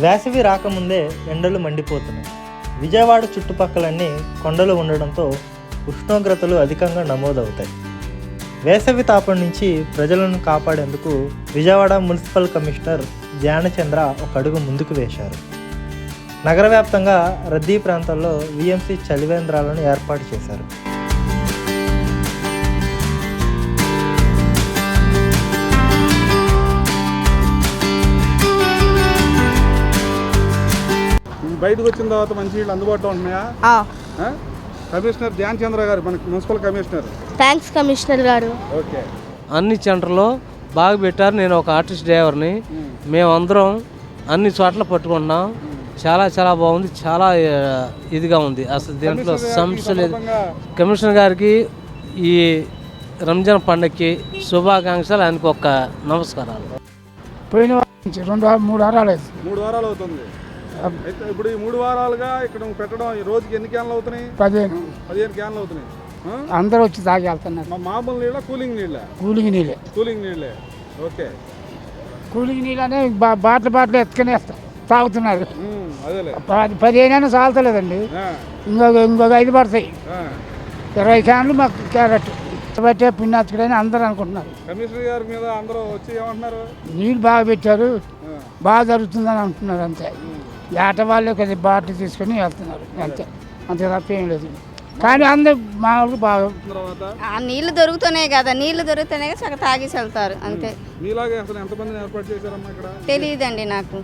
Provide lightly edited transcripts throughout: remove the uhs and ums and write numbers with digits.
వేసవి రాకముందే ఎండలు మండిపోతున్నాయి. విజయవాడ చుట్టుపక్కలన్నీ కొండలు ఉండడంతో ఉష్ణోగ్రతలు అధికంగా నమోదవుతాయి. వేసవి తాపం నుంచి ప్రజలను కాపాడేందుకు విజయవాడ మున్సిపల్ కమిషనర్ ధ్యానచంద్ర ఒక అడుగు ముందుకు వేశారు. నగర వ్యాప్తంగా రద్దీ ప్రాంతాల్లో విఎంసి చలివేంద్రాలను ఏర్పాటు చేశారు. బయటకు వచ్చిన తర్వాత మంచి నీళ్ళు అందుబాటులో ఉంటున్నాయా? కమిషనర్ ధ్యానచంద్ర గారు, మనకి మున్సిపల్ కమిషనర్. థ్యాంక్స్ కమిషనర్ గారు. ఓకే, అన్ని సెంటర్లో బాగా పెట్టారు. నేను ఒక ఆర్టిస్ట్ డ్రైవర్ని. మేమందరం అన్ని చోట్ల పట్టుకుంటున్నాం. చాలా చాలా బాగుంది, చాలా ఇదిగా ఉంది. అసలు దీంట్లో సమస్య లేదు. కమిషనర్ గారికి ఈ రంజాన్ పండుగకి శుభాకాంక్షలు, ఆయనకు ఒక నమస్కారాలు. పోయిన నుంచి 2-3 వారాలు 3 వారాలు అవుతుంది. అయితే ఇప్పుడు ఈ 3 వారాలుగా ఇక్కడ పెట్టడం ఈ రోజుకి ఎన్ని క్యాన్లు అవుతున్నాయి? 15 క్యాన్లు అవుతున్నాయి. అందరూ వచ్చి తాగి వెళ్తున్నారు. మామూలు నీళ్ళ, కూలింగ్ నీళ్ళ? కూలింగ్ నీళ్ళే. కూలింగ్ నీళ్ళే. ఓకే, కూలింగ్ నీళ్ళనే బాటిల్ ఎత్తుకుని తాగుతున్నారు. అదేలే, 15 చాలతలేదండి. ఇంకొక 5 పడతాయి. 20 క్యాన్లు మాకు క్యారెట్ బట్టే పుణ్యాత్తుడని అందరూ అనుకుంటున్నారు. కమిషనర్ గారి మీద అందరూ వచ్చి ఏమంటున్నారు? నీళ్ళు బాగా పెట్టారు, బాగా జరుగుతుందని అంటున్నారు. అంతే, ఏట వాళ్ళే కొద్దిగా బాటిల్ తీసుకొని వెళ్తున్నారు. అంతే తప్ప ఏం లేదు. కానీ అందరు మామూలు బాగా నీళ్లు దొరుకుతున్నాయి కదా, నీళ్లు దొరుకుతున్నాయి కదా, సగం తాగేసి వెళ్తారు. అంతే. మీలాగే అసలు ఎంతమందిని ఏర్పాటు చేశారమ్మా ఇక్కడ? తెలియదండి నాకు,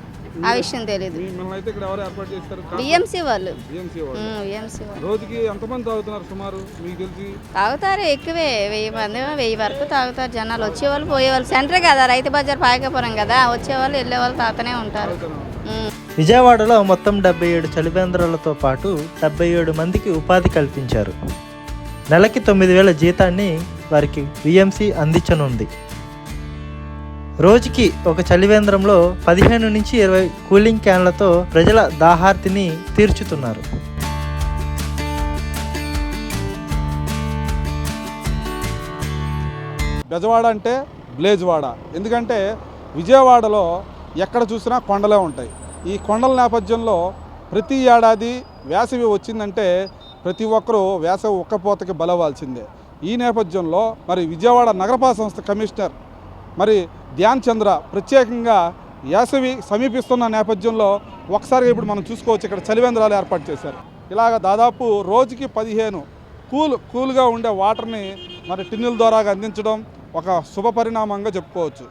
ఆ విషయం తెలియదు. అయితే ఇక్కడ ఎవరు ఏర్పాటు చేస్తారు? బిఎంసి వాళ్ళు. రోజుకి ఎంతమంది తాగుతున్నారు సుమారు మీకు తెలిసి? తాగుతారు ఎక్కువే, 1000 మంది 1000 వరకు తాగుతారు జనాలు. వచ్చేవాళ్ళు పోయేవాళ్ళు. సెంటర్ కదా, రైతు బజార్ పాయకపురం కదా, వచ్చేవాళ్ళు వెళ్ళేవాళ్ళు తాగుతూనే ఉంటారు. విజయవాడలో మొత్తం 77 చలివేంద్రాలతో పాటు 77 మందికి ఉపాధి కల్పించారు. నెలకి 9,000 జీతాన్ని వారికి విఎంసి అందించనుంది. రోజుకి ఒక చలివేంద్రంలో 15 నుంచి 20 కూలింగ్ క్యాన్లతో ప్రజల దాహార్తిని తీర్చుతున్నారు. బెజవాడ అంటే బ్లేజ్వాడ. ఎందుకంటే విజయవాడలో ఎక్కడ చూసినా కొండలే ఉంటాయి. ఈ కొండల నేపథ్యంలో ప్రతి ఏడాది వేసవి వచ్చిందంటే ప్రతి ఒక్కరూ వేసవి ఉక్కపోతకి బలవాల్సిందే. ఈ నేపథ్యంలో మరి విజయవాడ నగరపాలక సంస్థ కమిషనర్ మరి ధ్యానచంద్ర ప్రత్యేకంగా వేసవి సమీపిస్తున్న నేపథ్యంలో ఒకసారిగా ఇప్పుడు మనం చూసుకోవచ్చు, ఇక్కడ చలివేంద్రాలు ఏర్పాటు చేశారు. ఇలాగ దాదాపు రోజుకి 15 కూల్గా ఉండే వాటర్ని మరి టిన్నుల ద్వారా అందించడం ఒక శుభ పరిణామంగా చెప్పుకోవచ్చు.